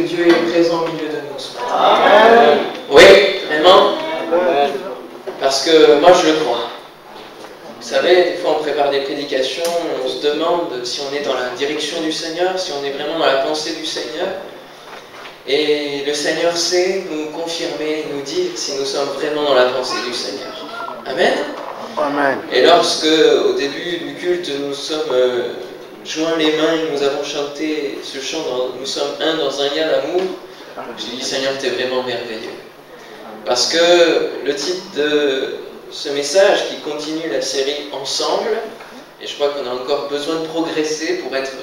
Dieu est présent au milieu de nous ce matin. Amen. Oui, vraiment. Parce que moi je le crois. Vous savez, des fois on prépare des prédications, on se demande si on est dans la direction du Seigneur, si on est vraiment dans la pensée du Seigneur. Et le Seigneur sait nous confirmer, nous dire si nous sommes vraiment dans la pensée du Seigneur. Amen. Amen. Et lorsque, au début du culte, nous sommes joints les mains et nous avons chanté ce chant, nous sommes un dans un lien d'amour, j'ai dit, Seigneur, tu es vraiment merveilleux. Parce que le titre de ce message qui continue la série Ensemble, et je crois qu'on a encore besoin de progresser pour être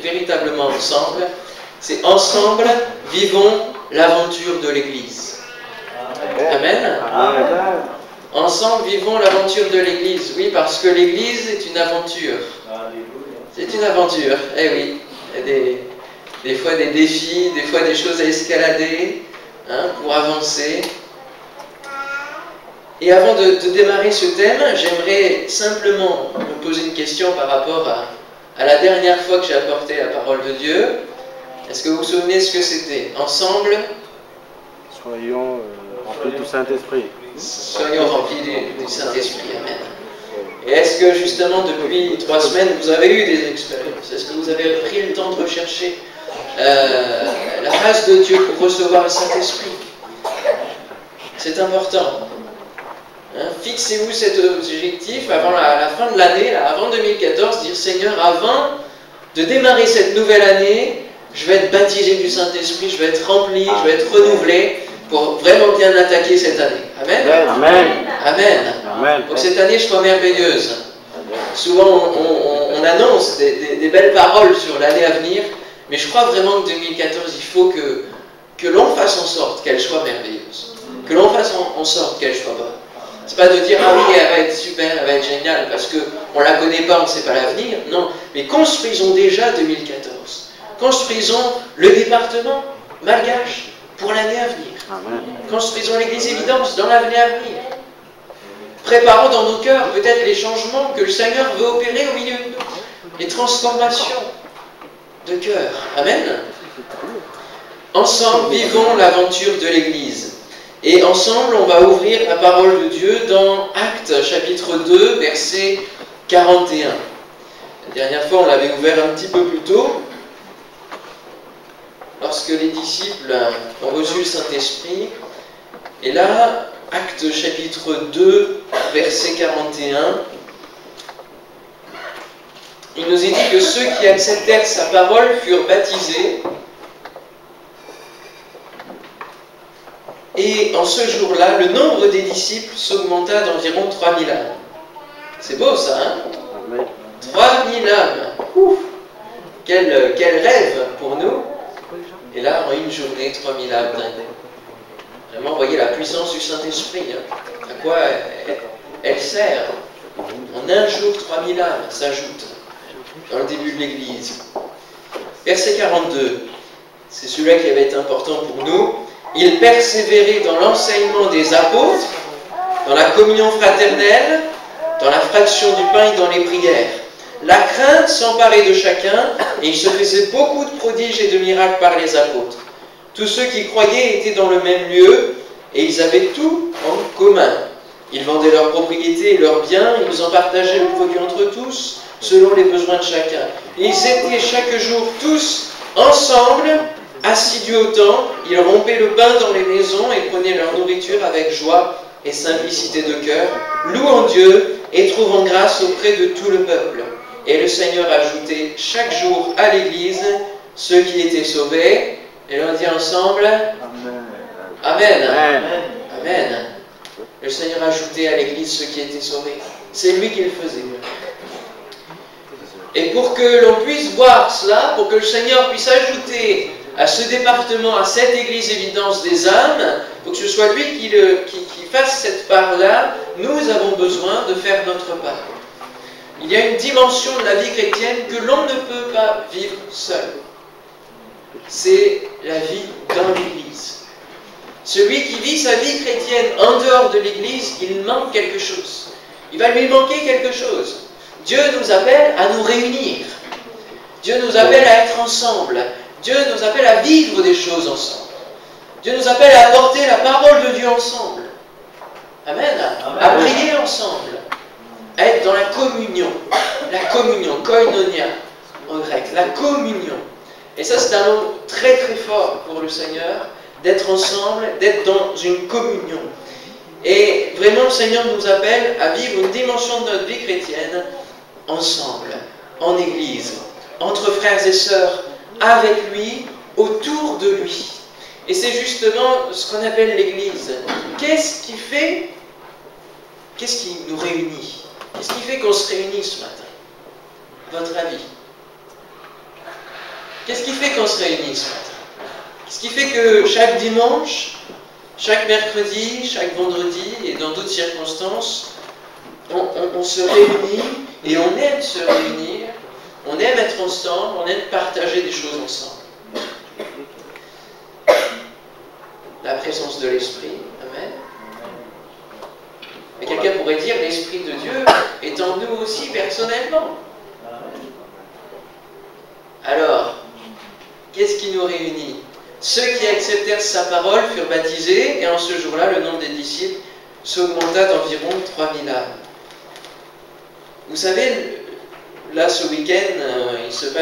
véritablement ensemble, c'est Ensemble, vivons l'aventure de l'Église. Amen. Amen. Ensemble, vivons l'aventure de l'Église. Oui, parce que l'Église est une aventure. C'est une aventure, eh oui. Il y a des fois des défis, des fois des choses à escalader pour avancer. Et avant de démarrer ce thème, j'aimerais simplement me poser une question par rapport à la dernière fois que j'ai apporté la parole de Dieu. Est-ce que vous vous souvenez ce que c'était? Ensemble, Soyons remplis du Saint-Esprit. soyons remplis du Saint-Esprit. Amen. Et est-ce que justement depuis 3 semaines, vous avez eu des expériences? Est-ce que vous avez pris le temps de rechercher la grâce de Dieu pour recevoir le Saint-Esprit? C'est important. Fixez-vous cet objectif avant la fin de l'année, avant 2014, dire Seigneur, avant de démarrer cette nouvelle année, je vais être baptisé du Saint-Esprit, je vais être rempli, je vais être renouvelé pour vraiment bien attaquer cette année. Amen. Amen. Amen. Amen. Pour que cette année soit merveilleuse. Souvent, on annonce des belles paroles sur l'année à venir, mais je crois vraiment que 2014, il faut que l'on fasse en sorte qu'elle soit merveilleuse. Que l'on fasse en sorte qu'elle soit bonne. C'est pas de dire, ah oui, elle va être super, elle va être géniale, parce qu'on ne la connaît pas, on ne sait pas l'avenir. Non, mais construisons déjà 2014. Construisons le département Malgache pour l'année à venir. Amen. Construisons l'Église Évidence dans l'année à venir. Préparons dans nos cœurs peut-être les changements que le Seigneur veut opérer au milieu de nous. Les transformations de cœur. Amen. Ensemble, vivons l'aventure de l'Église. Et ensemble, on va ouvrir la parole de Dieu dans Actes chapitre 2, verset 41. La dernière fois, on l'avait ouvert un petit peu plus tôt, lorsque les disciples ont reçu le Saint-Esprit. Et là, Actes chapitre 2, verset 41, il nous est dit que ceux qui acceptèrent sa parole furent baptisés. Et en ce jour-là, le nombre des disciples s'augmenta d'environ 3000 âmes. C'est beau ça, hein? Amen. 3000 âmes. Ouf. Quel rêve pour nous. Et là, en une journée, 3000 âmes d'un coup. Vraiment, vous voyez la puissance du Saint-Esprit. À quoi elle sert. En un jour, 3000 âmes s'ajoutent dans le début de l'Église. Verset 42. C'est celui-là qui avait été important pour nous. Ils persévéraient dans l'enseignement des apôtres, dans la communion fraternelle, dans la fraction du pain et dans les prières. La crainte s'emparait de chacun et il se faisait beaucoup de prodiges et de miracles par les apôtres. Tous ceux qui croyaient étaient dans le même lieu et ils avaient tout en commun. Ils vendaient leurs propriétés et leurs biens, ils en partageaient le produit entre tous, selon les besoins de chacun. Et ils étaient chaque jour tous ensemble, assidus au temple, ils rompaient le pain dans les maisons et prenaient leur nourriture avec joie et simplicité de cœur, louant Dieu et trouvant grâce auprès de tout le peuple. Et le Seigneur ajoutait chaque jour à l'Église ceux qui étaient sauvés. Et l'on dit ensemble, Amen. Amen. Amen. Amen. Le Seigneur ajoutait à l'Église ceux qui étaient sauvés. C'est lui qui le faisait. Et pour que l'on puisse voir cela, pour que le Seigneur puisse ajouter à ce département, à cette Église Évidence des âmes, pour que ce soit lui qui fasse cette part-là, nous avons besoin de faire notre part. Il y a une dimension de la vie chrétienne que l'on ne peut pas vivre seul. C'est la vie dans l'Église. Celui qui vit sa vie chrétienne en dehors de l'Église, il manque quelque chose. Il va lui manquer quelque chose. Dieu nous appelle à nous réunir. Dieu nous appelle à être ensemble. Dieu nous appelle à vivre des choses ensemble. Dieu nous appelle à apporter la parole de Dieu ensemble. Amen. À prier ensemble. À être dans la communion. La communion, koinonia en grec. La communion. Et ça, c'est un mot très très fort pour le Seigneur, d'être ensemble, d'être dans une communion. Et vraiment, le Seigneur nous appelle à vivre une dimension de notre vie chrétienne ensemble, en Église, entre frères et sœurs, avec lui, autour de lui. Et c'est justement ce qu'on appelle l'Église. Qu'est-ce qui nous réunit? Qu'est-ce qui fait qu'on se réunit ce matin? Votre avis? Qu'est-ce qui fait qu'on se réunit ce matin? Qu'est-ce qui fait que chaque dimanche, chaque mercredi, chaque vendredi et dans d'autres circonstances, on se réunit et on aime se réunir, on aime être ensemble, on aime partager des choses ensemble? La présence de l'Esprit, amen. Mais quelqu'un pourrait dire, l'Esprit de Dieu est en nous aussi personnellement. Alors, qu'est-ce qui nous réunit? Ceux qui acceptèrent sa parole furent baptisés, et en ce jour-là, le nombre des disciples s'augmenta d'environ 3000 âmes. Vous savez, là, ce week-end, il s'est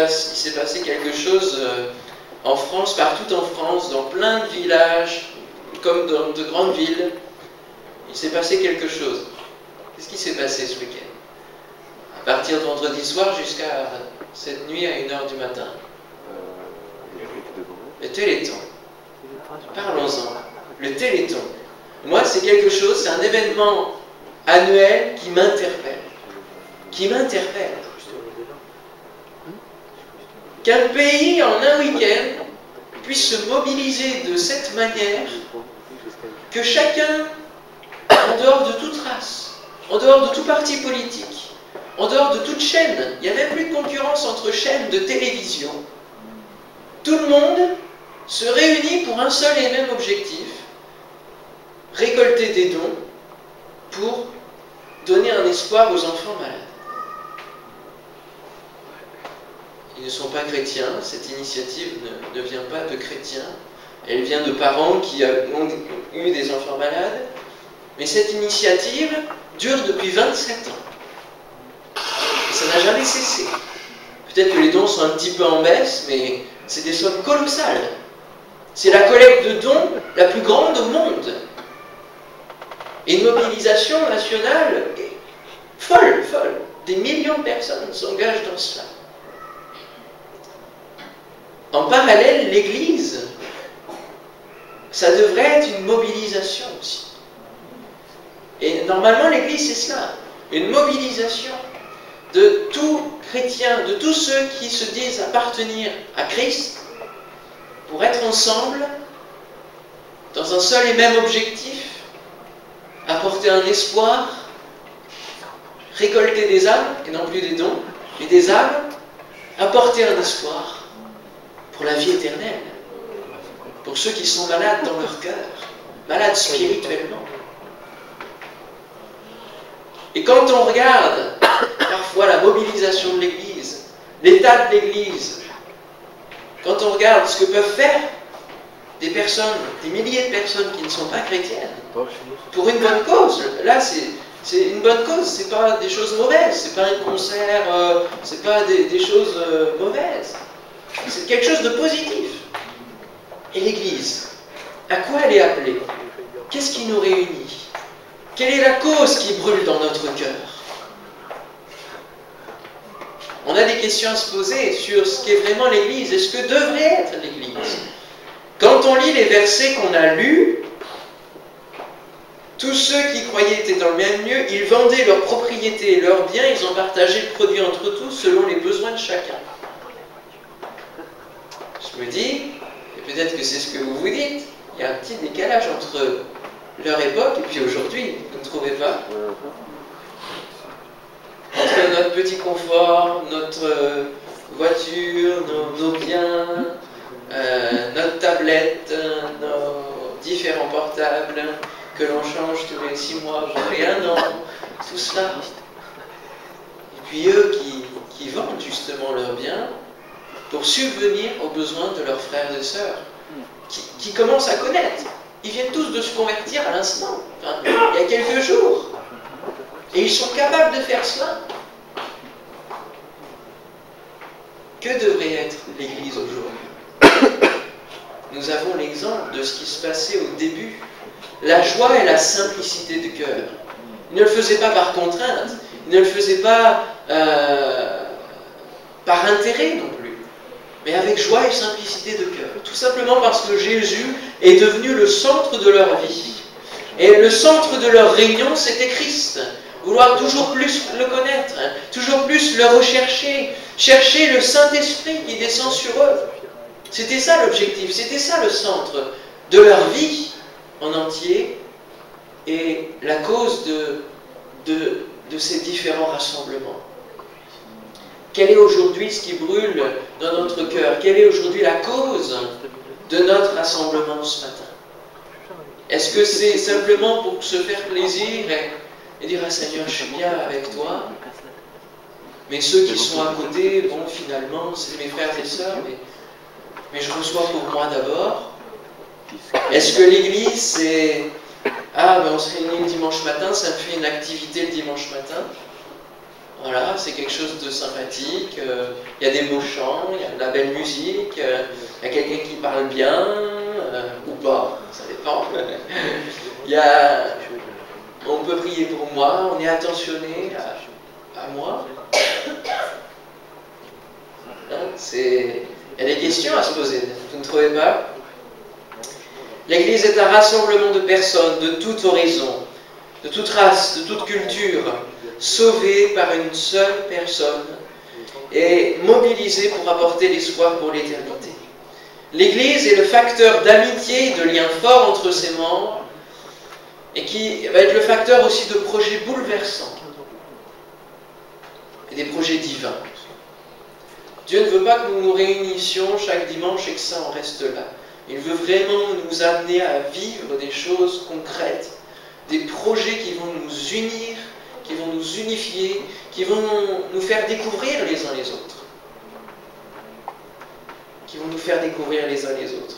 passé quelque chose en France, partout en France, dans plein de villages, comme dans de grandes villes. Il s'est passé quelque chose. Qu'est-ce qui s'est passé ce week-end? À partir de vendredi soir jusqu'à cette nuit à 1h du matin. Le Téléthon. Parlons-en. Le Téléthon. Moi, c'est quelque chose, c'est un événement annuel qui m'interpelle. Qui m'interpelle. Qu'un pays, en un week-end, puisse se mobiliser de cette manière, que chacun, en dehors de toute race, en dehors de tout parti politique, en dehors de toute chaîne, il n'y a même plus de concurrence entre chaînes de télévision, tout le monde se réunit pour un seul et même objectif, récolter des dons pour donner un espoir aux enfants malades. Ils ne sont pas chrétiens, cette initiative ne vient pas de chrétiens, elle vient de parents qui ont eu des enfants malades, mais cette initiative dure depuis 27 ans. Et ça n'a jamais cessé. Peut-être que les dons sont un petit peu en baisse, mais c'est des sommes colossales. C'est la collecte de dons la plus grande au monde. Et une mobilisation nationale folle, folle. Des millions de personnes s'engagent dans cela. En parallèle, l'Église, ça devrait être une mobilisation aussi. Et normalement, l'Église, c'est cela. Une mobilisation de tout chrétien, de tous ceux qui se disent appartenir à Christ, pour être ensemble, dans un seul et même objectif, apporter un espoir, récolter des âmes, et non plus des dons, mais des âmes, apporter un espoir pour la vie éternelle, pour ceux qui sont malades dans leur cœur, malades spirituellement. Et quand on regarde parfois la mobilisation de l'Église, l'état de l'Église, quand on regarde ce que peuvent faire des personnes, des milliers de personnes qui ne sont pas chrétiennes, pour une bonne cause, là c'est une bonne cause, c'est pas des choses mauvaises, c'est pas un concert, c'est pas des choses mauvaises, c'est quelque chose de positif. Et l'Église, à quoi elle est appelée? Qu'est-ce qui nous réunit? Quelle est la cause qui brûle dans notre cœur? On a des questions à se poser sur ce qu'est vraiment l'Église et ce que devrait être l'Église. Quand on lit les versets qu'on a lus, tous ceux qui croyaient étaient dans le même lieu, ils vendaient leurs propriétés et leurs biens, ils ont partagé le produit entre tous selon les besoins de chacun. Je me dis, et peut-être que c'est ce que vous vous dites, il y a un petit décalage entre leur époque et puis aujourd'hui, vous ne trouvez pas? Entre notre petit confort, notre voiture, nos biens, notre tablette, nos différents portables que l'on change tous les 6 mois, voire 1 an, tout cela. Et puis eux qui vendent justement leurs biens pour subvenir aux besoins de leurs frères et sœurs, qui commencent à connaître. Ils viennent tous de se convertir à l'instant, enfin, il y a quelques jours. Et ils sont capables de faire cela. Que devrait être l'Église aujourd'hui? Nous avons l'exemple de ce qui se passait au début. La joie et la simplicité de cœur. Ils ne le faisaient pas par contrainte, ils ne le faisaient pas par intérêt non plus, mais avec joie et simplicité de cœur. Tout simplement parce que Jésus est devenu le centre de leur vie. Et le centre de leur réunion, c'était Christ. Vouloir toujours plus le connaître, toujours plus le rechercher, chercher le Saint-Esprit qui descend sur eux. C'était ça l'objectif, c'était ça le centre de leur vie en entier et la cause de ces différents rassemblements. Quel est aujourd'hui ce qui brûle dans notre cœur? Quelle est aujourd'hui la cause de notre rassemblement ce matin? Est-ce que c'est simplement pour se faire plaisir et dire « Ah Seigneur, je suis bien avec toi », mais ceux qui sont à côté, bon, finalement, c'est mes frères et sœurs, mais je reçois pour moi d'abord. Est-ce que l'Église, c'est « Ah, ben on se réunit le dimanche matin, ça me fait une activité le dimanche matin. » Voilà, c'est quelque chose de sympathique, il y a des beaux chants, il y a de la belle musique, il y a quelqu'un qui parle bien, ou pas, ça dépend. On peut prier pour moi, on est attentionné à moi. Il y a des questions à se poser, vous ne trouvez pas? L'Église est un rassemblement de personnes de toute horizon, de toute race, de toute culture, sauvées par une seule personne et mobilisées pour apporter l'espoir pour l'éternité. L'Église est le facteur d'amitié et de lien fort entre ses membres et qui va être le facteur aussi de projets bouleversants et des projets divins. Dieu ne veut pas que nous nous réunissions chaque dimanche et que ça en reste là. Il veut vraiment nous amener à vivre des choses concrètes, des projets qui vont nous unir, qui vont nous unifier, qui vont nous faire découvrir les uns les autres. Qui vont nous faire découvrir les uns les autres.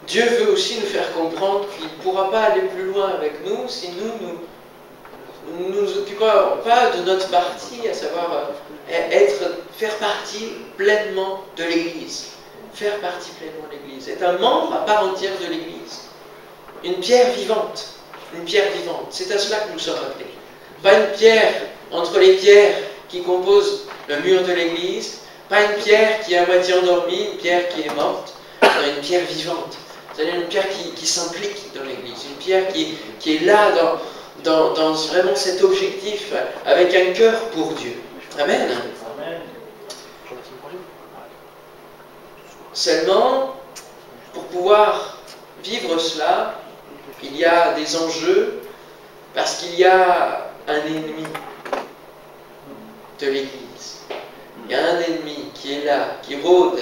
Dieu veut aussi nous faire comprendre qu'il ne pourra pas aller plus loin avec nous si nous ne nous occupons pas de notre partie, à savoir faire partie pleinement de l'Église. Faire partie pleinement de l'Église. Être un membre à part entière de l'Église. Une pierre vivante. Une pierre vivante. C'est à cela que nous sommes appelés. Pas une pierre entre les pierres qui composent le mur de l'Église, pas une pierre qui est à moitié endormie, une pierre qui est morte, mais une pierre vivante. C'est-à-dire une pierre qui s'implique dans l'Église, une pierre qui est là dans vraiment cet objectif, avec un cœur pour Dieu. Amen. Seulement, pour pouvoir vivre cela, il y a des enjeux, parce qu'il y a un ennemi de l'Église. Il y a un ennemi qui est là, qui rôde,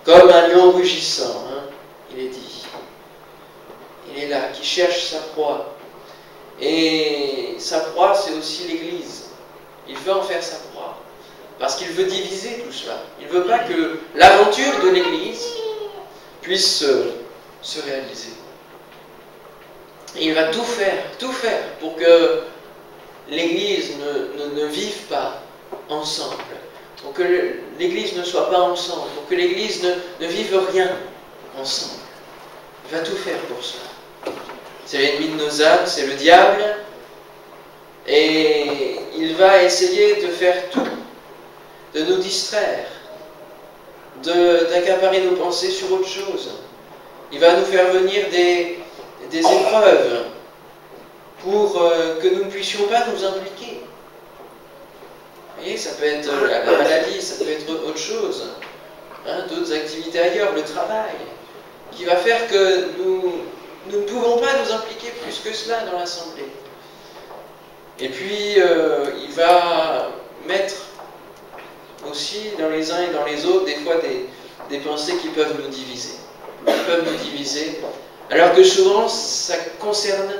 comme un lion rugissant, hein, il est dit. Il est là, qui cherche sa proie. Et sa proie, c'est aussi l'Église. Il veut en faire sa proie. Parce qu'il veut diviser tout cela. Il ne veut pas que l'aventure de l'Église puisse se réaliser. Et il va tout faire pour que l'Église ne vive pas ensemble. Pour que l'Église ne soit pas ensemble. Pour que l'Église ne vive rien ensemble. Il va tout faire pour cela. C'est l'ennemi de nos âmes, c'est le diable. Et il va essayer de faire tout, de nous distraire, d'accaparer nos pensées sur autre chose. Il va nous faire venir des épreuves pour que nous ne puissions pas nous impliquer. Vous voyez, ça peut être la maladie, ça peut être autre chose, hein, d'autres activités ailleurs, le travail, qui va faire que nous ne pouvons pas nous impliquer plus que cela dans l'assemblée. Et puis, il va mettre aussi dans les uns et dans les autres, des fois, des pensées qui peuvent nous diviser. Alors que souvent, ça concerne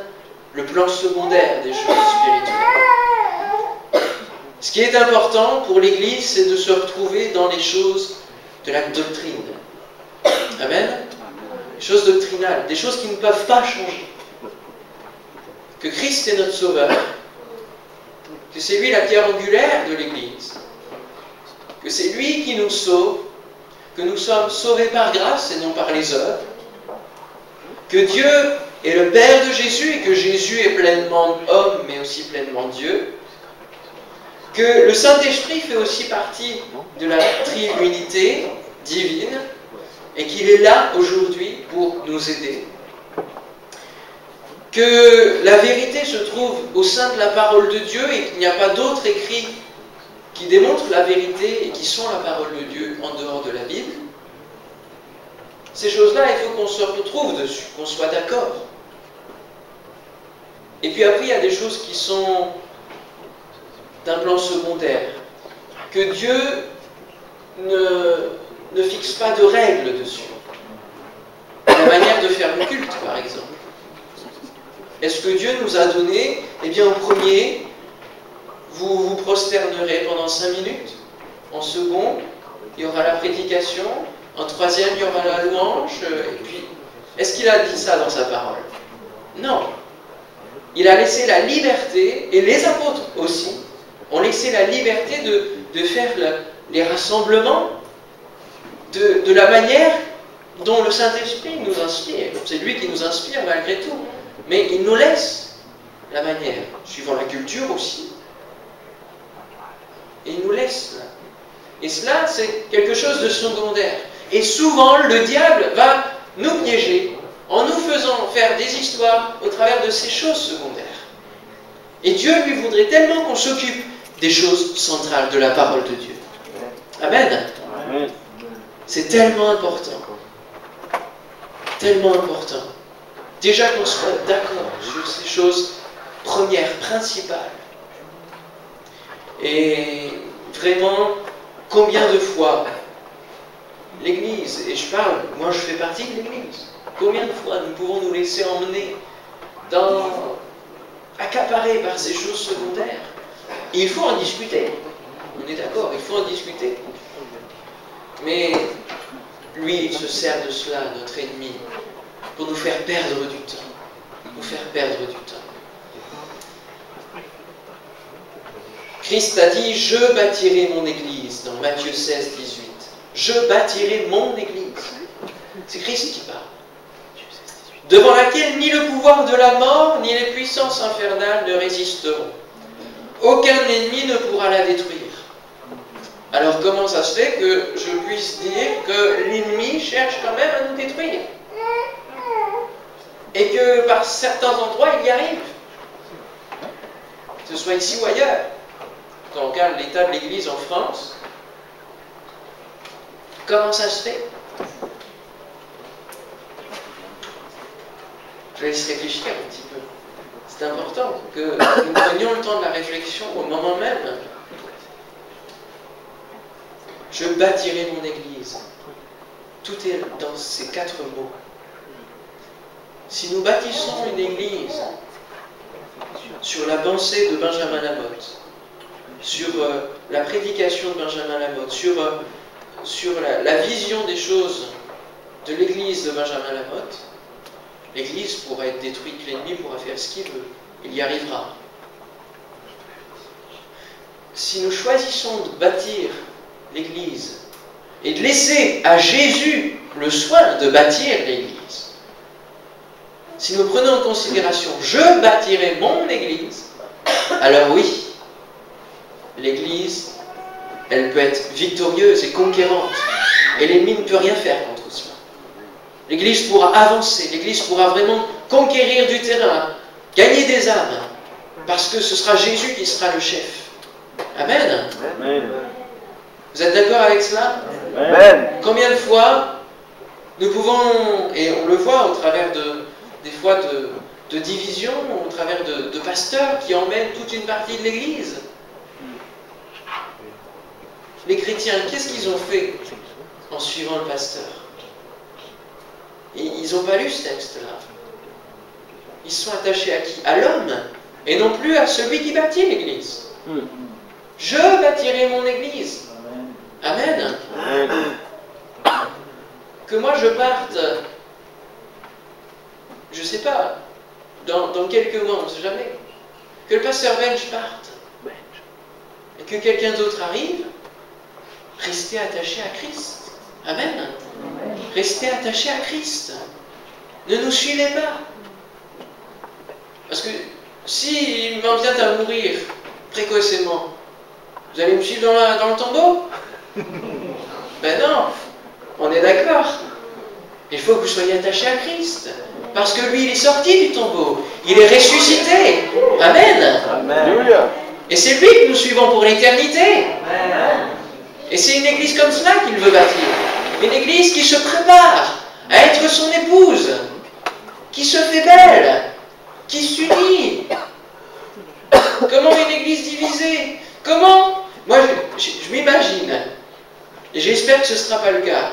le plan secondaire des choses spirituelles. Ce qui est important pour l'Église, c'est de se retrouver dans les choses de la doctrine. Amen. Les choses doctrinales, des choses qui ne peuvent pas changer. Que Christ est notre Sauveur, que c'est lui la pierre angulaire de l'Église, que c'est lui qui nous sauve, que nous sommes sauvés par grâce et non par les œuvres, que Dieu est le Père de Jésus et que Jésus est pleinement homme mais aussi pleinement Dieu, que le Saint-Esprit fait aussi partie de la triunité divine et qu'il est là aujourd'hui pour nous aider. Que la vérité se trouve au sein de la parole de Dieu et qu'il n'y a pas d'autres écrits qui démontrent la vérité et qui sont la parole de Dieu en dehors de la Bible. Ces choses-là, il faut qu'on se retrouve dessus, qu'on soit d'accord. Et puis après, il y a des choses qui sont d'un plan secondaire, que Dieu ne fixe pas de règles dessus. La manière de faire le culte, par exemple. Est-ce que Dieu nous a donné, eh bien en premier, vous vous prosternerez pendant 5 minutes, en second, il y aura la prédication, en troisième, il y aura la louange, et puis, est-ce qu'il a dit ça dans sa parole? Non. Il a laissé la liberté, et les apôtres aussi, ont laissé la liberté de faire les rassemblements de la manière dont le Saint-Esprit nous inspire. C'est lui qui nous inspire malgré tout. Mais il nous laisse la manière, suivant la culture aussi. Et il nous laisse là. Et cela, c'est quelque chose de secondaire. Et souvent, le diable va nous piéger en nous faisant faire des histoires au travers de ces choses secondaires. Et Dieu lui voudrait tellement qu'on s'occupe des choses centrales de la parole de Dieu. Amen. Amen. C'est tellement important. Tellement important. Déjà qu'on soit d'accord sur ces choses premières, principales. Et vraiment, combien de fois l'Église, et je parle, moi je fais partie de l'Église, combien de fois nous pouvons nous laisser emmener accaparés par ces choses secondaires. Et il faut en discuter. On est d'accord, il faut en discuter. Mais lui, il se sert de cela, notre ennemi, pour nous faire perdre du temps. Nous faire perdre du temps. Christ a dit, je bâtirai mon église, dans Matthieu 16, 18. Je bâtirai mon église. C'est Christ qui parle. Devant laquelle ni le pouvoir de la mort, ni les puissances infernales ne résisteront. Aucun ennemi ne pourra la détruire. Alors comment ça se fait que je puisse dire que l'ennemi cherche quand même à nous détruire? Et que par certains endroits, il y arrive. Que ce soit ici ou ailleurs. Quand on regarde l'état de l'Église en France, comment ça se fait? Je laisse réfléchir un petit peu. C'est important que nous prenions le temps de la réflexion au moment même. Je bâtirai mon église. Tout est dans ces 4 mots. Si nous bâtissons une église sur la pensée de Benjamin Lamotte, sur la prédication de Benjamin Lamotte, sur la vision des choses de l'église de Benjamin Lamotte, l'église pourra être détruite, l'ennemi pourra faire ce qu'il veut, il y arrivera. Si nous choisissons de bâtir l'église et de laisser à Jésus le soin de bâtir l'église, si nous prenons en considération « je bâtirai mon église », alors oui, l'église, elle peut être victorieuse et conquérante, et l'ennemi ne peut rien faire contre cela. L'église pourra avancer, l'église pourra vraiment conquérir du terrain, gagner des âmes, parce que ce sera Jésus qui sera le chef. Amen. Amen. Vous êtes d'accord avec cela? Amen. Combien de fois nous pouvons, et on le voit au travers des fois de divisions, au travers de pasteurs qui emmènent toute une partie de l'Église. Les chrétiens, qu'est-ce qu'ils ont fait en suivant le pasteur? Ils n'ont pas lu ce texte-là. Ils se sont attachés à qui? À l'homme, et non plus à celui qui bâtit l'Église. Je bâtirai mon église. Amen. Que moi je parte, je ne sais pas, dans quelques mois, on ne sait jamais. Que le pasteur Bench parte. Et que quelqu'un d'autre arrive, restez attaché à Christ. Amen. Restez attaché à Christ. Ne nous suivez pas. Parce que s'il m'en vient à mourir précocement, vous allez me suivre dans le tombeau? Ben non, on est d'accord. Il faut que vous soyez attachés à Christ. Parce que lui, il est sorti du tombeau. Il est ressuscité. Amen. Amen. Et c'est lui que nous suivons pour l'éternité. Et c'est une église comme cela qu'il veut bâtir. Une église qui se prépare à être son épouse, qui se fait belle, qui s'unit. Comment une église divisée? Comment? Moi, je m'imagine, et j'espère que ce ne sera pas le cas.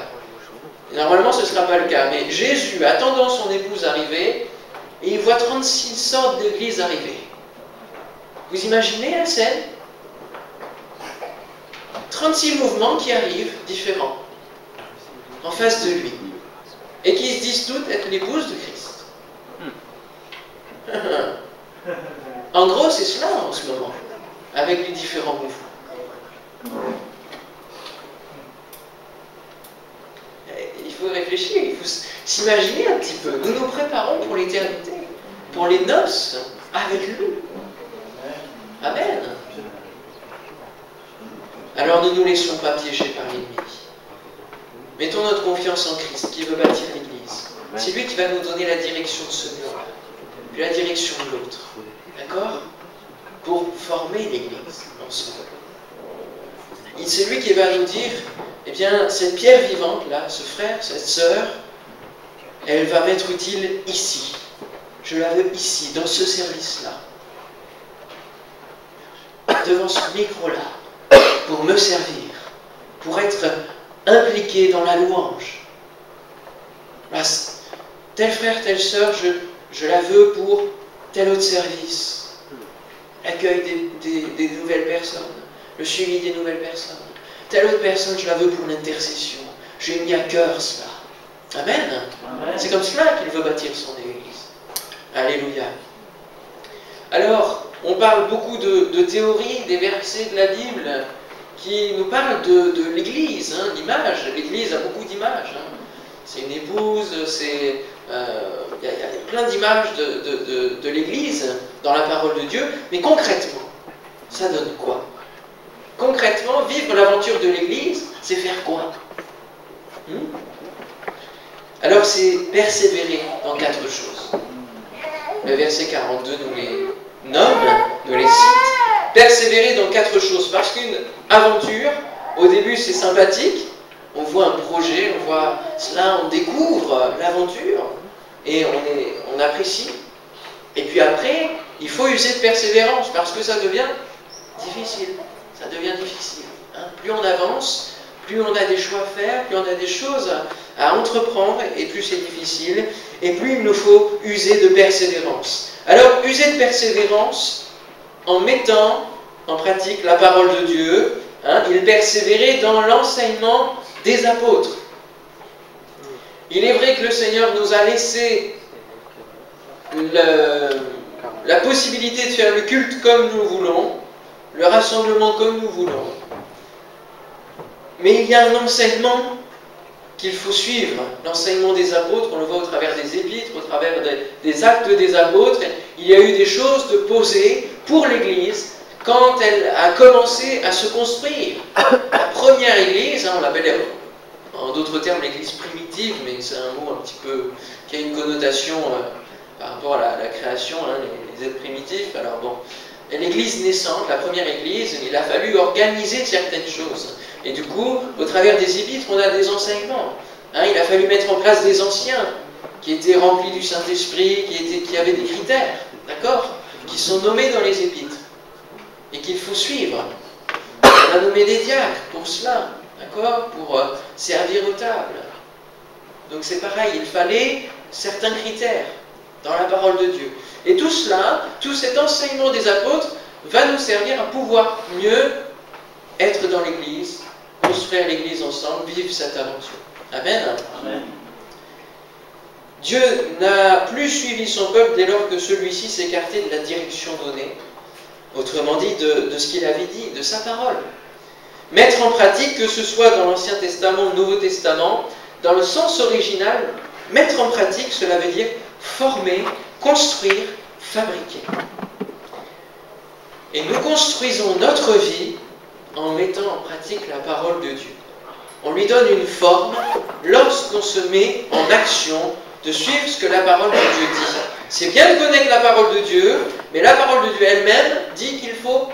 Normalement, ce ne sera pas le cas, mais Jésus, attendant son épouse arriver, et il voit 36 sortes d'églises arriver. Vous imaginez la scène? 36 mouvements qui arrivent, différents, en face de lui, et qui se disent toutes être l'épouse de Christ. En gros, c'est cela en ce moment, avec les différents mouvements. Il faut réfléchir, il faut s'imaginer un petit peu. Nous nous préparons pour l'éternité, pour les noces avec lui. Amen. Alors ne nous laissons pas piéger par l'ennemi. Mettons notre confiance en Christ qui veut bâtir l'Église. C'est lui qui va nous donner la direction de ce mur, puis la direction de l'autre. D'accord? Pour former l'Église ensemble. C'est lui qui va nous dire, eh bien, cette pierre vivante-là, ce frère, cette sœur, elle va m'être utile ici. Je la veux ici, dans ce service-là. Devant ce micro-là, pour me servir, pour être impliqué dans la louange. Là, tel frère, telle sœur, je la veux pour tel autre service. L'accueil des nouvelles personnes, le suivi des nouvelles personnes. Telle autre personne, je la veux pour l'intercession. J'ai mis à cœur cela. Amen. C'est comme cela qu'il veut bâtir son Église. Alléluia. Alors, on parle beaucoup de théories, des versets de la Bible qui nous parlent de l'Église, hein, l'image. L'Église a beaucoup d'images. Hein. C'est une épouse, il y a plein d'images de l'Église dans la parole de Dieu. Mais concrètement, ça donne quoi? Concrètement, vivre l'aventure de l'Église, c'est faire quoi? Alors, c'est persévérer dans 4 choses. Le verset 42 nous les nomme, nous les cite. Persévérer dans 4 choses. Parce qu'une aventure, au début, c'est sympathique. On voit un projet, on voit cela, on découvre l'aventure et on apprécie. Et puis après, il faut user de persévérance parce que ça devient difficile. Ça devient difficile. Hein. Plus on avance, plus on a des choix à faire, plus on a des choses à entreprendre, et plus c'est difficile, et plus il nous faut user de persévérance. Alors, user de persévérance en mettant en pratique la parole de Dieu, hein, il persévérait dans l'enseignement des apôtres. Il est vrai que le Seigneur nous a laissé la possibilité de faire le culte comme nous voulons, le rassemblement comme nous voulons. Mais il y a un enseignement qu'il faut suivre, l'enseignement des apôtres, on le voit au travers des épîtres, au travers des actes des apôtres. Il y a eu des choses de posées pour l'Église quand elle a commencé à se construire. La première Église, hein, on l'appelle en d'autres termes l'Église primitive, mais c'est un mot un petit peu qui a une connotation par rapport à la création, hein, les êtres primitifs. Alors bon, l'Église naissante, la première Église, il a fallu organiser certaines choses. Et du coup, au travers des épîtres, on a des enseignements. Hein, il a fallu mettre en place des anciens qui étaient remplis du Saint-Esprit, qui avaient des critères, d'accord, qui sont nommés dans les épîtres et qu'il faut suivre. On a nommé des diacres pour cela, d'accord, pour servir aux tables. Donc c'est pareil, il fallait certains critères dans la parole de Dieu. Et tout cela, tout cet enseignement des apôtres va nous servir à pouvoir mieux être dans l'Église, construire l'Église ensemble, vivre cette aventure. Amen. Amen. Dieu n'a plus suivi son peuple dès lors que celui-ci s'écartait de la direction donnée, autrement dit de ce qu'il avait dit, de sa parole. Mettre en pratique, que ce soit dans l'Ancien Testament ou le Nouveau Testament, dans le sens original, mettre en pratique, cela veut dire former, construire, fabriquer. Et nous construisons notre vie en mettant en pratique la parole de Dieu. On lui donne une forme lorsqu'on se met en action de suivre ce que la parole de Dieu dit. C'est bien de connaître la parole de Dieu, mais la parole de Dieu elle-même dit qu'il faut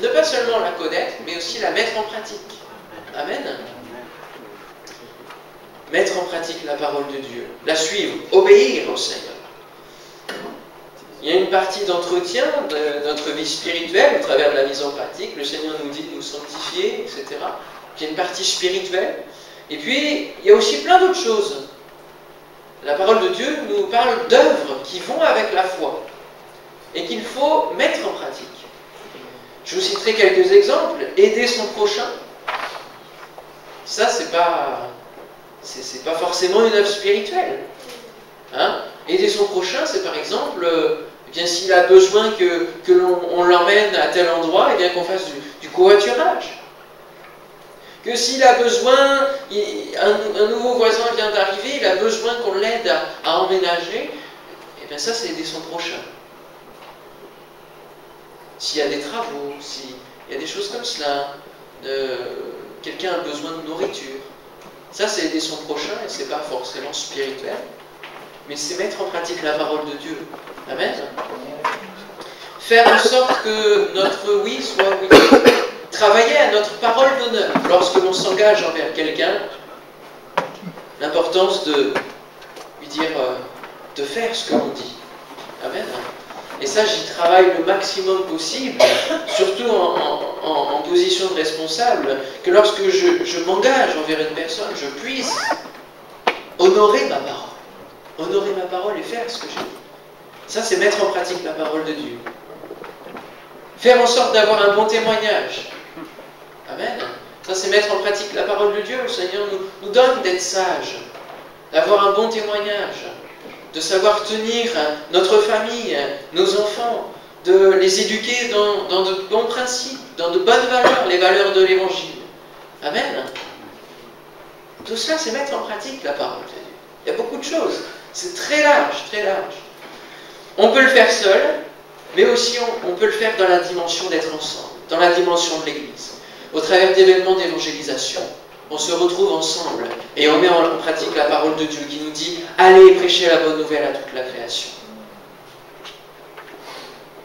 ne pas seulement la connaître, mais aussi la mettre en pratique. Amen. Mettre en pratique la parole de Dieu, la suivre, obéir au Seigneur. Il y a une partie d'entretien de notre vie spirituelle au travers de la mise en pratique. Le Seigneur nous dit de nous sanctifier, etc. Il y a une partie spirituelle. Et puis, il y a aussi plein d'autres choses. La parole de Dieu nous parle d'œuvres qui vont avec la foi et qu'il faut mettre en pratique. Je vous citerai quelques exemples. Aider son prochain. Ça, c'est pas forcément une œuvre spirituelle. Hein? Aider son prochain, c'est par exemple, eh bien, s'il a besoin que l'on l'emmène à tel endroit, eh bien qu'on fasse du covoiturage. Que s'il a besoin, un nouveau voisin vient d'arriver, il a besoin qu'on l'aide à emménager, eh bien ça c'est aider son prochain. S'il y a des travaux, s'il y a des choses comme cela, quelqu'un a besoin de nourriture, ça c'est aider son prochain et c'est pas forcément spirituel, mais c'est mettre en pratique la parole de Dieu. Amen. Faire en sorte que notre oui soit oui. Travailler à notre parole d'honneur lorsque l'on s'engage envers quelqu'un, l'importance de lui dire de faire ce que l'on dit. Amen. Et ça, j'y travaille le maximum possible, surtout en position de responsable, que lorsque je m'engage envers une personne, je puisse honorer ma parole. Honorer ma parole et faire ce que j'ai dit. Ça, c'est mettre en pratique la parole de Dieu. Faire en sorte d'avoir un bon témoignage. Amen. Ça, c'est mettre en pratique la parole de Dieu. Le Seigneur nous donne d'être sages, d'avoir un bon témoignage, de savoir tenir notre famille, nos enfants, de les éduquer dans de bons principes, dans de bonnes valeurs, les valeurs de l'Évangile. Amen. Tout cela, c'est mettre en pratique la parole de Dieu. Il y a beaucoup de choses. C'est très large, très large. On peut le faire seul, mais aussi on peut le faire dans la dimension d'être ensemble, dans la dimension de l'Église. Au travers d'événements d'évangélisation, on se retrouve ensemble et on met en pratique la parole de Dieu qui nous dit « Allez prêcher la bonne nouvelle à toute la création ».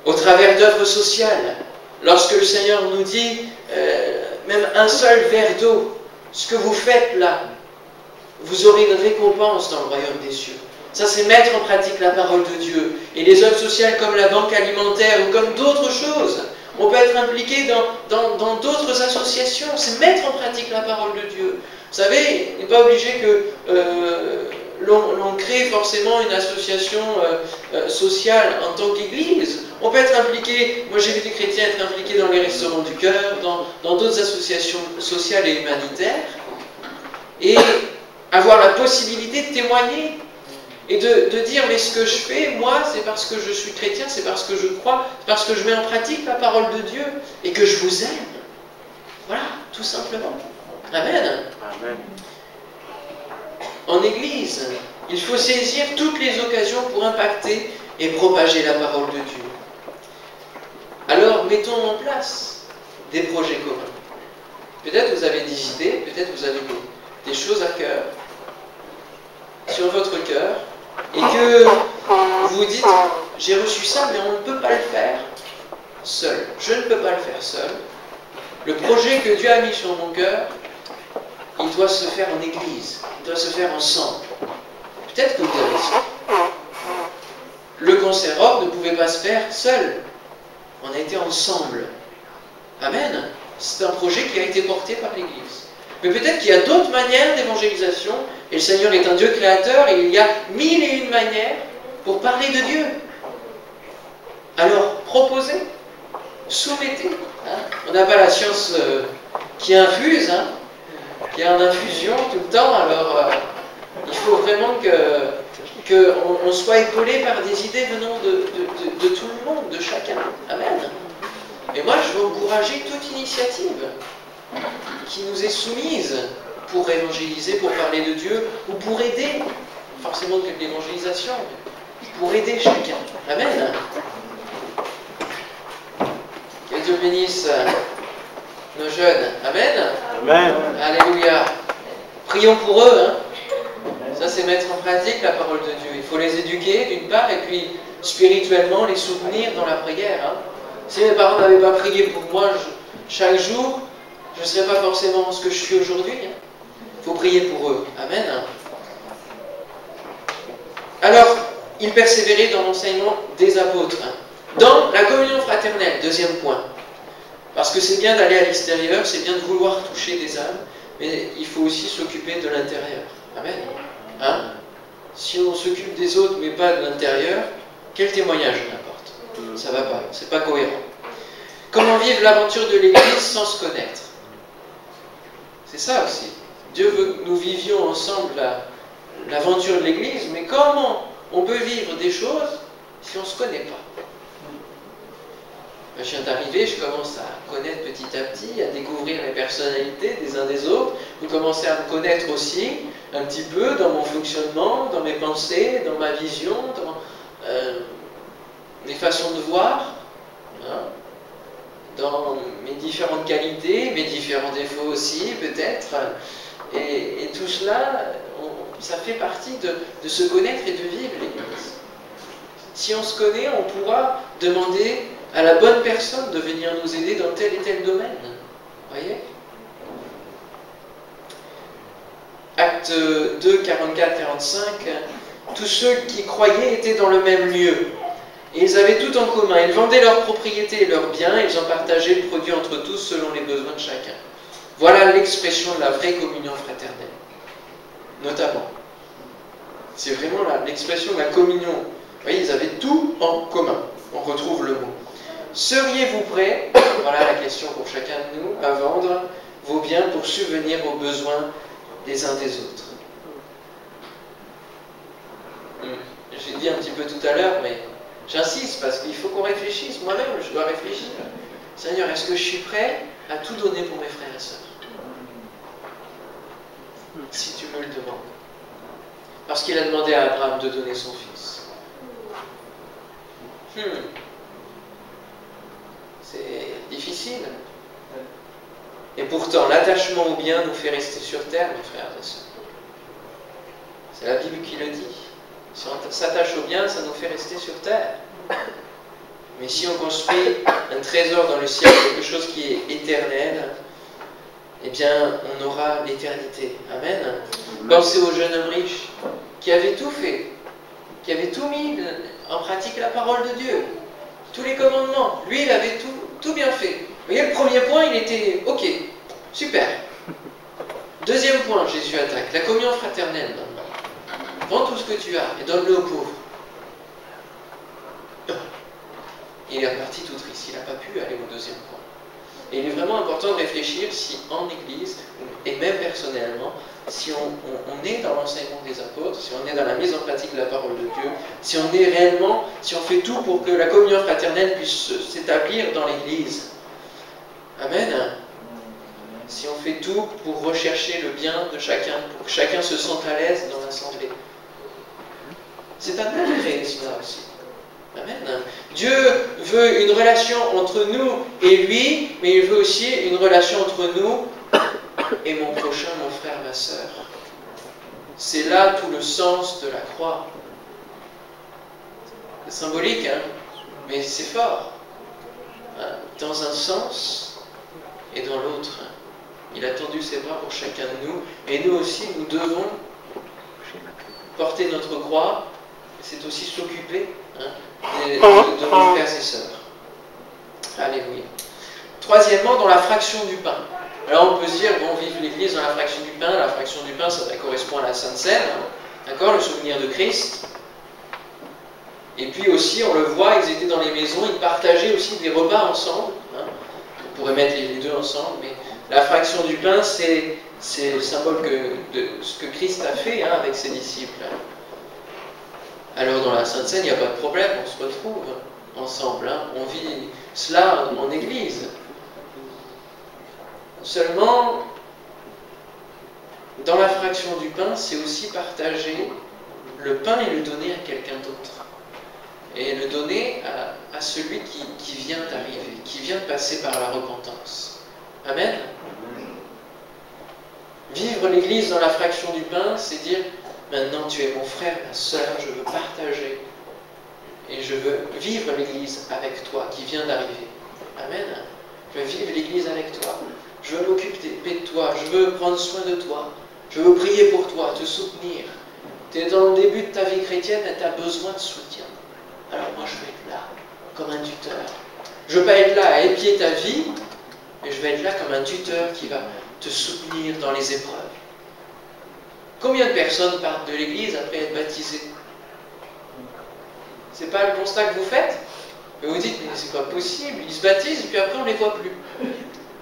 Au travers d'œuvres sociales, lorsque le Seigneur nous dit même un seul verre d'eau, ce que vous faites là, vous aurez une récompense dans le royaume des cieux. Ça, c'est mettre en pratique la parole de Dieu. Et les œuvres sociales comme la banque alimentaire ou comme d'autres choses, on peut être impliqué dans d'autres associations. C'est mettre en pratique la parole de Dieu. Vous savez, il n'est pas obligé que l'on crée forcément une association sociale en tant qu'Église. On peut être impliqué, moi j'ai vu des chrétiens être impliqués dans les restaurants du cœur, dans d'autres associations sociales et humanitaires, et avoir la possibilité de témoigner et de dire mais ce que je fais, moi, c'est parce que je suis chrétien, c'est parce que je crois, c'est parce que je mets en pratique la parole de Dieu et que je vous aime. Voilà, tout simplement. Amen. Amen. En Église, il faut saisir toutes les occasions pour impacter et propager la parole de Dieu. Alors, mettons en place des projets communs. Peut-être vous avez des idées, peut-être vous avez des choses à cœur, sur votre cœur, et que vous vous dites, j'ai reçu ça, mais on ne peut pas le faire seul. Je ne peux pas le faire seul. Le projet que Dieu a mis sur mon cœur, il doit se faire en Église, il doit se faire ensemble. Peut-être que vous avez ça. Le concert rock ne pouvait pas se faire seul. On a été ensemble. Amen. C'est un projet qui a été porté par l'Église. Mais peut-être qu'il y a d'autres manières d'évangélisation, et le Seigneur est un Dieu créateur, et il y a 1001 manières pour parler de Dieu. Alors, proposez, soumettez. Hein? On n'a pas la science qui infuse, hein, qui est en infusion tout le temps. Alors, il faut vraiment qu'on soit épaulé par des idées venant de tout le monde, de chacun. Amen. Et moi, je veux encourager toute initiative qui nous est soumise pour évangéliser, pour parler de Dieu, ou pour aider, forcément que l'évangélisation, pour aider chacun. Amen. Que Dieu bénisse nos jeunes. Amen. Amen. Alléluia. Prions pour eux. Hein. Ça, c'est mettre en pratique la parole de Dieu. Il faut les éduquer, d'une part, et puis spirituellement les soutenir dans la prière. Hein. Si mes parents n'avaient pas prié pour moi chaque jour, je ne serais pas forcément ce que je suis aujourd'hui. Hein. Il faut prier pour eux. Amen. Alors, ils persévéraient dans l'enseignement des apôtres. Hein. Dans la communion fraternelle, deuxième point. Parce que c'est bien d'aller à l'extérieur, c'est bien de vouloir toucher des âmes, mais il faut aussi s'occuper de l'intérieur. Amen. Hein? Si on s'occupe des autres, mais pas de l'intérieur, quel témoignage on apporte? Ça ne va pas, c'est pas cohérent. Comment vivre l'aventure de l'Église sans se connaître? C'est ça aussi. Dieu veut que nous vivions ensemble l'aventure de l'Église, mais comment on peut vivre des choses si on ne se connaît pas? Je viens d'arriver, je commence à connaître petit à petit, à découvrir les personnalités des uns des autres. Vous commencez à me connaître aussi, un petit peu, dans mon fonctionnement, dans mes pensées, dans ma vision, dans mes façons de voir, hein, dans mes différentes qualités, mes différents défauts aussi, peut-être. Et tout cela, ça fait partie de se connaître et de vivre l'Église. Si on se connaît, on pourra demander à la bonne personne de venir nous aider dans tel et tel domaine. Voyez? Acte 2, 44-45, tous ceux qui croyaient étaient dans le même lieu. Et ils avaient tout en commun. Ils vendaient leurs propriétés et leurs biens, et ils en partageaient le produit entre tous selon les besoins de chacun. Voilà l'expression de la vraie communion fraternelle. Notamment. C'est vraiment l'expression de la communion. Vous voyez, ils avaient tout en commun. On retrouve le mot. Seriez-vous prêts, voilà la question pour chacun de nous, à vendre vos biens pour subvenir aux besoins des uns des autres? J'ai dit un petit peu tout à l'heure, mais j'insiste parce qu'il faut qu'on réfléchisse. Moi-même, je dois réfléchir. Seigneur, est-ce que je suis prêt à tout donner pour mes frères et sœurs? Si tu me le demandes. Parce qu'il a demandé à Abraham de donner son fils. C'est difficile. Et pourtant, l'attachement au bien nous fait rester sur terre, mes frères et sœurs. C'est la Bible qui le dit. Si on s'attache au bien, ça nous fait rester sur terre. Mais si on construit un trésor dans le ciel, quelque chose qui est éternel, eh bien, on aura l'éternité. Amen. Pensez au jeune homme riche, qui avait tout fait, qui avait tout mis en pratique la parole de Dieu. Tous les commandements. Lui, il avait tout bien fait. Vous voyez, le premier point, il était OK, super. Deuxième point, Jésus attaque, la communion fraternelle maintenant. Vends tout ce que tu as et donne-le aux pauvres. Il est reparti tout triste, il n'a pas pu aller au deuxième point. Et il est vraiment important de réfléchir si en Église, et même personnellement, si on est dans l'enseignement des apôtres, si on est dans la mise en pratique de la parole de Dieu, si on est réellement, si on fait tout pour que la communion fraternelle puisse s'établir dans l'Église. Amen. Si on fait tout pour rechercher le bien de chacun, pour que chacun se sente à l'aise dans l'assemblée. C'est un intérêt cela aussi. Amen. Dieu veut une relation entre nous et lui, mais il veut aussi une relation entre nous et mon prochain, mon frère, ma sœur. C'est là tout le sens de la croix. C'est symbolique, hein, mais c'est fort. Hein, dans un sens et dans l'autre. Il a tendu ses bras pour chacun de nous, et nous aussi, nous devons porter notre croix. C'est aussi s'occuper de nos frères et sœurs. Alléluia. Troisièmement, dans la fraction du pain. Alors on peut se dire, bon, vive l'Église dans la fraction du pain. La fraction du pain, ça correspond à la Sainte Seine, d'accord, le souvenir de Christ. Et puis aussi, on le voit, ils étaient dans les maisons, ils partageaient aussi des repas ensemble. Hein. On pourrait mettre les deux ensemble, mais La fraction du pain, c'est le symbole de ce que Christ a fait avec ses disciples. Alors dans la Sainte Seine, il n'y a pas de problème, on se retrouve ensemble, on vit cela en Église. Seulement, dans la fraction du pain, c'est aussi partager le pain et le donner à quelqu'un d'autre. Et le donner à celui qui vient d'arriver, qui vient de passer par la repentance. Amen. Vivre l'Église dans la fraction du pain, c'est dire, maintenant tu es mon frère, ma sœur, je veux partager. Et je veux vivre l'Église avec toi, qui vient d'arriver. Amen. Je veux vivre l'Église avec toi. Je veux m'occuper de toi. Je veux prendre soin de toi. Je veux prier pour toi, te soutenir. Tu es dans le début de ta vie chrétienne et tu as besoin de soutien. Alors moi, je vais être là, comme un tuteur. Je ne veux pas être là à épier ta vie, mais je vais être là comme un tuteur qui va te soutenir dans les épreuves. Combien de personnes partent de l'église après être baptisées? C'est pas le constat que vous faites? Et vous dites, mais c'est pas possible, ils se baptisent et puis après on ne les voit plus.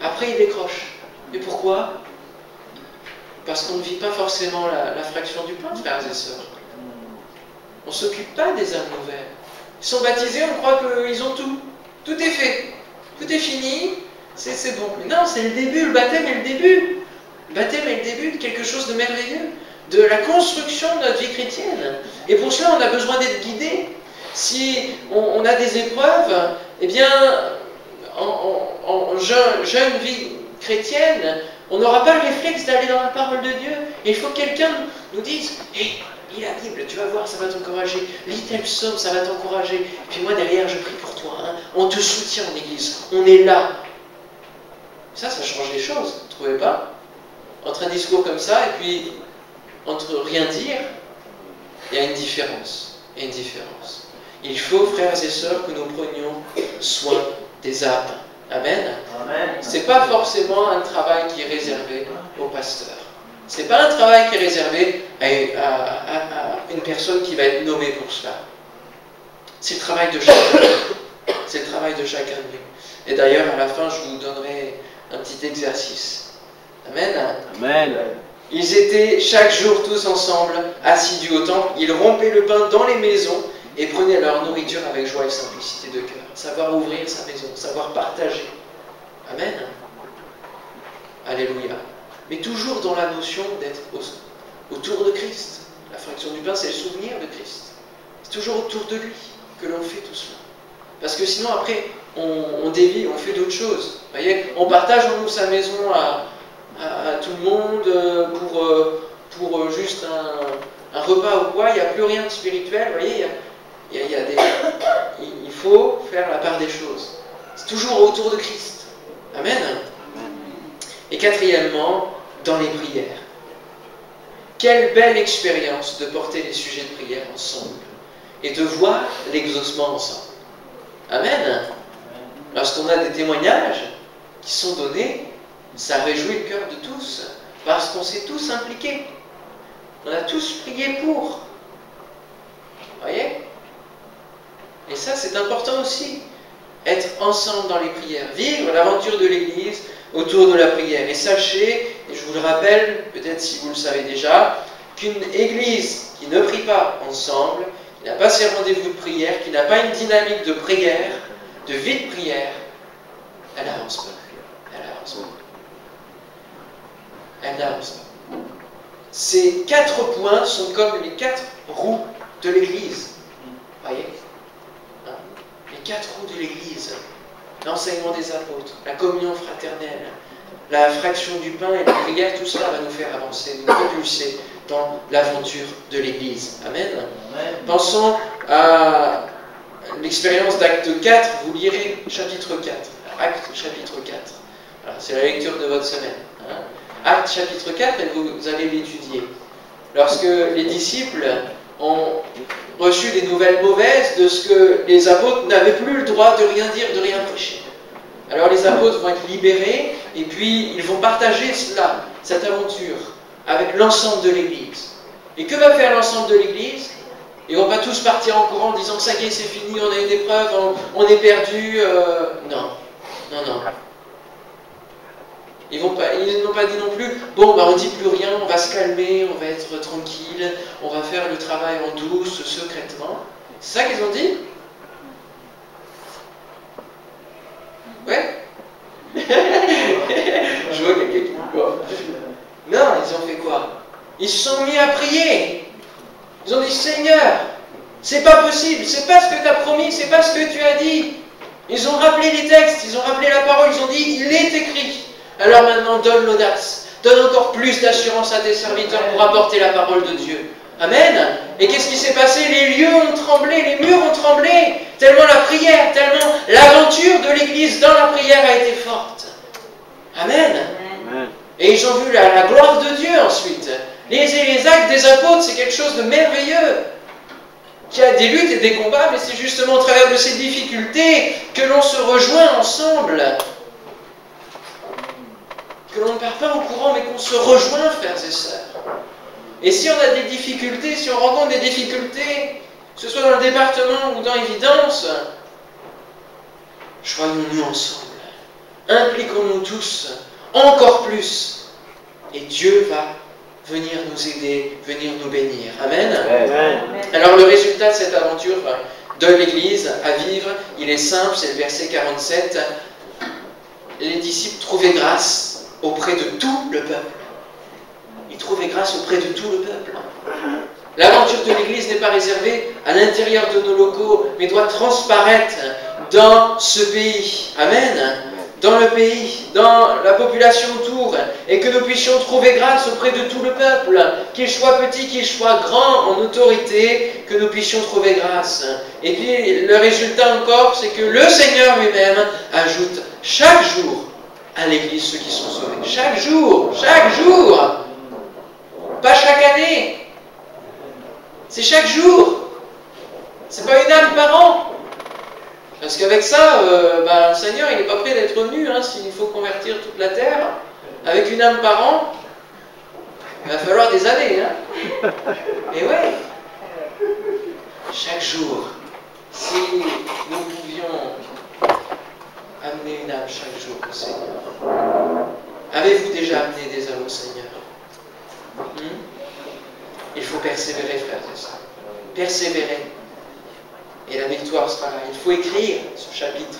Après ils décrochent. Et pourquoi? Parce qu'on ne vit pas forcément la fraction du pain, frères et sœurs. On ne s'occupe pas des âmes nouvelles. Ils sont baptisés, on croit qu'ils ont tout. Tout est fait. Tout est fini. C'est bon. Mais non, c'est le début. Le baptême est le début. Le baptême est le début de quelque chose de merveilleux. De la construction de notre vie chrétienne. Et pour cela, on a besoin d'être guidé. Si on a des épreuves, eh bien, en jeune vie chrétienne, on n'aura pas le réflexe d'aller dans la parole de Dieu. Et il faut que quelqu'un nous dise, hey, lis la Bible, tu vas voir, ça va t'encourager. Lis tel psaume, ça va t'encourager. Et puis moi, derrière, je prie pour toi. On te soutient en église. On est là. Ça change les choses, vous ne trouvez pas? Entre un discours comme ça et puis entre rien dire, il y a une différence. Il y a une différence. Il faut, frères et sœurs, que nous prenions soin des âmes. Amen. Ce n'est pas forcément un travail qui est réservé au pasteur. Ce n'est pas un travail qui est réservé à une personne qui va être nommée pour cela. C'est le travail de chacun. C'est le travail de chacun de nous. Et d'ailleurs, à la fin, je vous donnerai un petit exercice. Amen. Amen. Ils étaient chaque jour tous ensemble, assidus au temple. Ils rompaient le pain dans les maisons et prenaient leur nourriture avec joie et simplicité de cœur. Savoir ouvrir sa maison, savoir partager. Amen. Alléluia. Mais toujours dans la notion d'être autour de Christ. La fraction du pain, c'est le souvenir de Christ. C'est toujours autour de lui que l'on fait tout cela. Parce que sinon, après, on dévie, on fait d'autres choses. Vous voyez, on partage, on ouvre sa maison à tout le monde pour juste un repas ou quoi. Il n'y a plus rien de spirituel. Vous voyez, il faut faire la part des choses. C'est toujours autour de Christ. Amen. Et quatrièmement, dans les prières. Quelle belle expérience de porter les sujets de prière ensemble et de voir l'exaucement ensemble. Amen. Lorsqu'on a des témoignages qui sont donnés, ça réjouit le cœur de tous, parce qu'on s'est tous impliqués. On a tous prié pour. Vous voyez? Et ça, c'est important aussi. Être ensemble dans les prières. Vivre l'aventure de l'Église autour de la prière. Et sachez, et je vous le rappelle, peut-être si vous le savez déjà, qu'une Église qui ne prie pas ensemble, qui n'a pas ses rendez-vous de prière, qui n'a pas une dynamique de prière, de vie de prière, elle n'avance pas. Elle n'avance pas. Elle n'avance pas. Ces 4 points sont comme les 4 roues de l'Église. Voyez? Les 4 roues de l'Église. L'enseignement des apôtres, la communion fraternelle, la fraction du pain et la prière, tout cela va nous faire avancer, nous propulser dans l'aventure de l'Église. Amen. Amen. Pensons à l'expérience d'Acte 4, vous lirez chapitre 4. Acte chapitre 4. Voilà, c'est la lecture de votre semaine. Acte chapitre 4, et vous allez l'étudier. Lorsque les disciples ont reçu des nouvelles mauvaises de ce que les apôtres n'avaient plus le droit de rien dire, de rien prêcher. Alors les apôtres vont être libérés, et puis ils vont partager cela, cette aventure, avec l'ensemble de l'Église. Et que va faire l'ensemble de l'Église? Ils ne vont pas tous partir en courant en disant « ça y est, c'est fini, on a une épreuve, on est perdu. Non, non, non. Ils n'ont pas dit non plus, bon, bah, on ne dit plus rien, on va se calmer, on va être tranquille, on va faire le travail en douce, secrètement. C'est ça qu'ils ont dit? Ouais. Je vois quelqu'un qui dit quoi. Non, ils ont fait quoi? Ils se sont mis à prier. Ils ont dit, Seigneur, c'est pas possible, c'est pas ce que tu as promis, c'est pas ce que tu as dit. Ils ont rappelé les textes, ils ont rappelé la parole, ils ont dit, il est écrit. Alors maintenant, donne l'audace, donne encore plus d'assurance à tes serviteurs pour apporter la parole de Dieu. Amen. Et qu'est-ce qui s'est passé? Les lieux ont tremblé, les murs ont tremblé, tellement la prière, tellement l'aventure de l'Église dans la prière a été forte. Amen. Amen. Et ils ont vu la gloire de Dieu ensuite. Les actes des apôtres, c'est quelque chose de merveilleux. Qui a des luttes et des combats, mais c'est justement au travers de ces difficultés que l'on se rejoint ensemble. Que l'on ne part pas au courant, mais qu'on se rejoint, frères et sœurs. Et si on a des difficultés, si on rencontre des difficultés, que ce soit dans le département ou dans Évidence, joignons-nous ensemble. Impliquons-nous tous, encore plus. Et Dieu va venir nous aider, venir nous bénir. Amen. Amen. Alors le résultat de cette aventure de l'Église à vivre, il est simple, c'est le verset 47. Les disciples trouvaient grâce auprès de tout le peuple. Ils trouvaient grâce auprès de tout le peuple. L'aventure de l'Église n'est pas réservée à l'intérieur de nos locaux, mais doit transparaître dans ce pays. Amen. Dans le pays, dans la population autour, et que nous puissions trouver grâce auprès de tout le peuple, qu'il soit petit, qu'il soit grand en autorité, que nous puissions trouver grâce. Et puis le résultat encore, c'est que le Seigneur lui-même ajoute chaque jour à l'Église ceux qui sont sauvés. Chaque jour, pas chaque année, c'est chaque jour. C'est pas une âme par an. Parce qu'avec ça, le Seigneur, il n'est pas prêt d'être venu, s'il faut convertir toute la terre. Avec une âme par an, il va falloir des années. Et ouais, chaque jour, si nous pouvions amener une âme chaque jour au Seigneur. Avez-vous déjà amené des âmes au Seigneur? Il faut persévérer, frères et sœurs. Persévérer. Et la victoire sera là. Il faut écrire ce chapitre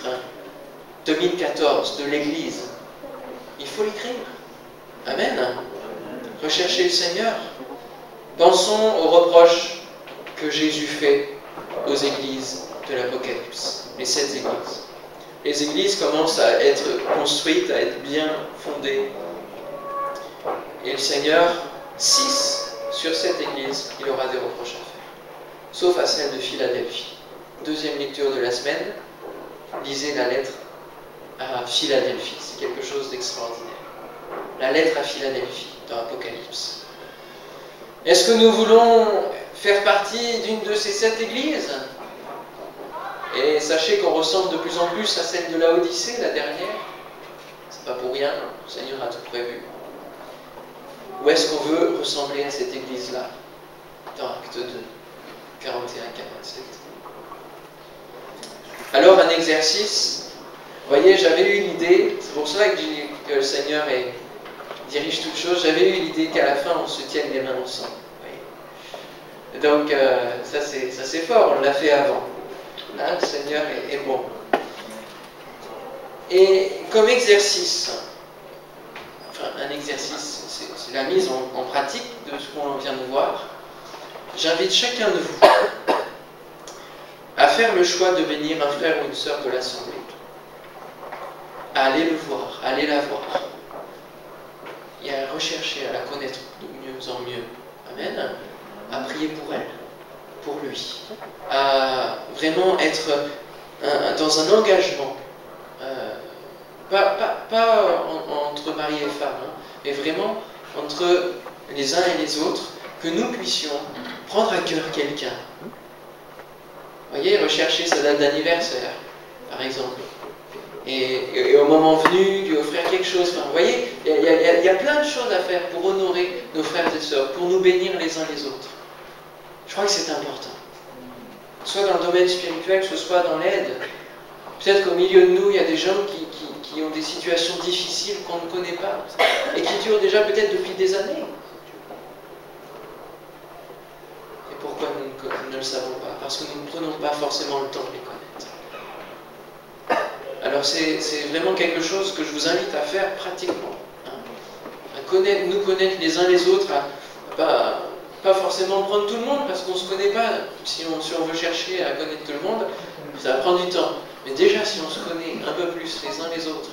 2014 de l'Église. Il faut l'écrire. Amen. Recherchez le Seigneur. Pensons aux reproches que Jésus fait aux églises de l'Apocalypse. Les 7 églises. Les églises commencent à être construites, à être bien fondées. Et le Seigneur, 6 sur 7 églises, il aura des reproches à faire. Sauf à celle de Philadelphie. Deuxième lecture de la semaine, lisez la lettre à Philadelphie. C'est quelque chose d'extraordinaire. La lettre à Philadelphie dans l'Apocalypse. Est-ce que nous voulons faire partie d'une de ces 7 églises? Et sachez qu'on ressemble de plus en plus à celle de Laodicée, la dernière. C'est pas pour rien, le Seigneur a tout prévu. Ou est-ce qu'on veut ressembler à cette église-là dans Acte 2, 41-47? Alors un exercice, vous voyez, j'avais eu une idée, c'est pour cela que le Seigneur dirige toutes choses, j'avais eu l'idée qu'à la fin on se tienne les mains ensemble. Donc ça c'est fort, on l'a fait avant. Là, le Seigneur est bon. Et comme exercice, enfin un exercice, c'est la mise en pratique de ce qu'on vient de voir, j'invite chacun de vous à faire le choix de bénir un frère ou une sœur de l'Assemblée. À aller le voir, à aller la voir. Et à rechercher, à la connaître de mieux en mieux. Amen. À prier pour elle, pour lui. À vraiment être dans un engagement. Pas entre mari et femme, mais vraiment entre les uns et les autres, que nous puissions prendre à cœur quelqu'un. Vous voyez, rechercher sa date d'anniversaire, par exemple. Et au moment venu, lui offrir quelque chose. Enfin, vous voyez, il y a plein de choses à faire pour honorer nos frères et sœurs, pour nous bénir les uns les autres. Je crois que c'est important. Soit dans le domaine spirituel, que ce soit dans l'aide Peut-être qu'au milieu de nous, il y a des gens qui ont des situations difficiles qu'on ne connaît pas et qui durent déjà peut-être depuis des années. Et pourquoi nous ne le savons pas? Parce que nous ne prenons pas forcément le temps de les connaître. Alors c'est vraiment quelque chose que je vous invite à faire pratiquement. À nous connaître les uns les autres, pas forcément prendre tout le monde parce qu'on ne se connaît pas. Si on veut chercher à connaître tout le monde, ça va prendre du temps. Mais déjà, si on se connaît un peu plus les uns les autres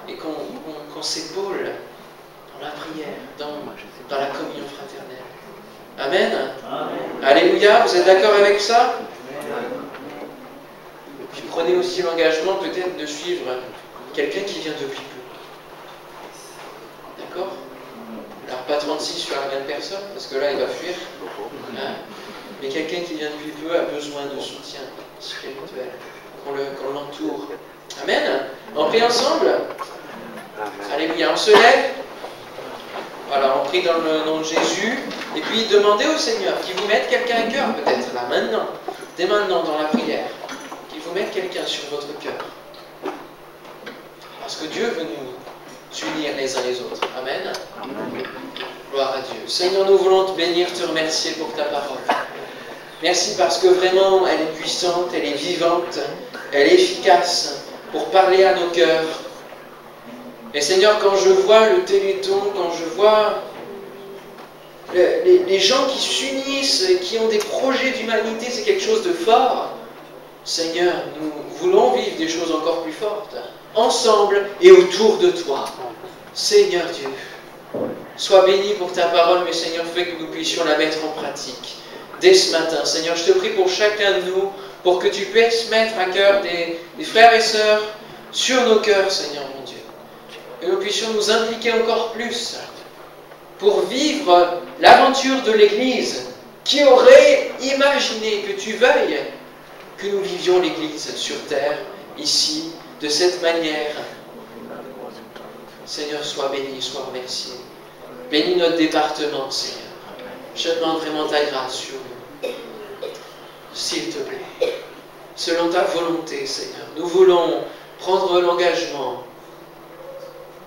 et qu'on s'épaule dans la prière, dans la communion fraternelle. Amen. Amen. Alléluia, vous êtes d'accord avec ça? Puis prenez aussi l'engagement peut-être de suivre quelqu'un qui vient depuis peu. D'accord? Alors pas 36 sur la même personne, parce que là il va fuir. Hein? Mais quelqu'un qui vient depuis peu a besoin de soutien spirituel. Qu'on l'entoure. Amen. On prie ensemble. Amen. Alléluia. On se lève. Voilà, on prie dans le nom de Jésus. Et puis demandez au Seigneur qu'il vous mette quelqu'un à cœur, peut-être là, maintenant. Dès maintenant dans la prière. Qu'il vous mette quelqu'un sur votre cœur. Parce que Dieu veut nous unir les uns les autres. Amen. Amen. Gloire à Dieu. Seigneur, nous voulons te bénir, te remercier pour ta parole. Merci parce que vraiment, elle est puissante, elle est vivante, elle est efficace pour parler à nos cœurs. Et Seigneur, quand je vois le Téléthon, quand je vois les gens qui s'unissent, qui ont des projets d'humanité, c'est quelque chose de fort. Seigneur, nous voulons vivre des choses encore plus fortes, ensemble et autour de toi. Seigneur Dieu, sois béni pour ta parole, mais Seigneur, fais que nous puissions la mettre en pratique. Dès ce matin, Seigneur, je te prie pour chacun de nous, pour que tu puisses mettre à cœur des frères et sœurs sur nos cœurs, Seigneur mon Dieu. Que nous puissions nous impliquer encore plus pour vivre l'aventure de l'Église. Qui aurait imaginé que tu veuilles que nous vivions l'Église sur terre, ici, de cette manière? Seigneur, sois béni, sois remercié. Bénis notre département, Seigneur. Je demande vraiment ta grâce sur nous. S'il te plaît. Selon ta volonté, Seigneur. Nous voulons prendre l'engagement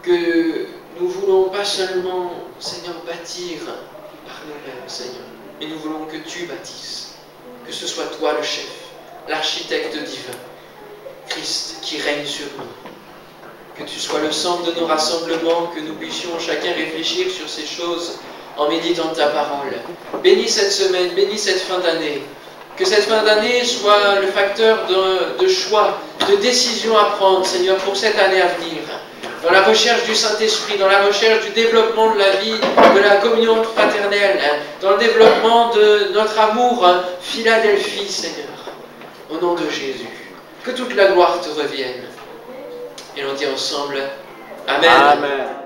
que nous voulons pas seulement, Seigneur, bâtir par nous-mêmes, Seigneur, mais nous voulons que tu bâtisses. Que ce soit toi le chef, l'architecte divin, Christ qui règne sur nous. Que tu sois le centre de nos rassemblements, que nous puissions chacun réfléchir sur ces choses en méditant ta parole. Bénis cette semaine, bénis cette fin d'année. Que cette fin d'année soit le facteur de choix, de décision à prendre, Seigneur, pour cette année à venir. Dans la recherche du Saint-Esprit, dans la recherche du développement de la vie, de la communion fraternelle, dans le développement de notre amour, Philadelphie, Seigneur. Au nom de Jésus. Que toute la gloire te revienne. Et l'on dit ensemble, Amen. Amen.